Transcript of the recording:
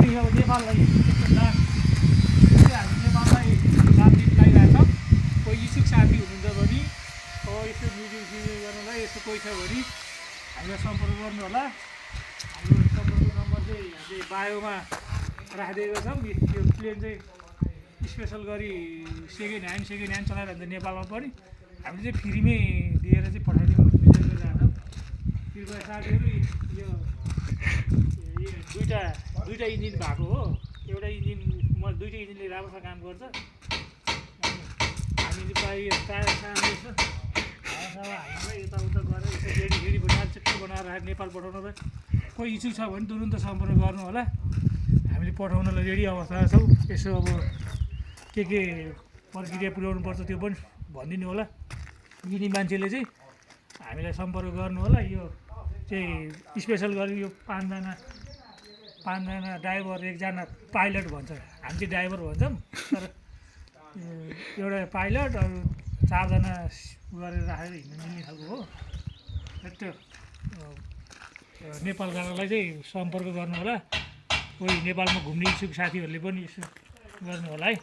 अब नेपाललाई हामी नेपाललाई राजनीति लगाइरहेको छौँ। कोही इच्छुक साथी हुनुहुन्छ भने यस्तो भिडियो गर्नलाई यस्तो कोही छ भने हामीलाई सम्पर्क गर्नु होला। हाम्रो सम्पर्क नम्बर चाहिँ हामीले बायोमा राखिदिएको छौँ। यो प्लेन चाहिँ स्पेसल गरी सेकेन्ड ह्यान्ड चलाइरहन्छ नेपालमा पनि। हामीले चाहिँ फ्रीमै दिएर चाहिँ पठाइदिउँ भन्ने विचार गरिरहेको छौँ। कृपया साथीहरू यो दुईवटा इन्जिन भएको हो। एउटा इन्जिन दुईवटा इन्जिनले राम्रोसँग काम गर्छ। हामीले प्रायः टायर सानो छ, हावासावा हालेर यताउता गरेर यसो रेडी बनाएर चिक्क बनाएर राखेर नेपाल पठाउनलाई कोही इच्छुक छ भने तुरुन्त सम्पर्क गर्नु होला। हामीले पठाउनलाई रेडी अवस्थामा छौँ। यसो अब के प्रक्रिया पुर्याउनु पर्छ त्यो पनि भनिदिनु होला। यिनी मान्छेले चाहिँ हामीलाई सम्पर्क गर्नु होला। यो चाहिँ स्पेसल गरी यो पाँचजना ड्राइभर, एकजना पाइलट भन्छ, हामी चाहिँ ड्राइभर भन्छौँ। तर एउटा पाइलट अरू चारजना गरेर राखेर हिँड्नु मिल्ने खालको हो। त्यो नेपाल जानलाई चाहिँ सम्पर्क गर्नु होला। कोही नेपालमा घुम्ने इच्छुक साथीहरूले पनि यसो गर्नु होला है।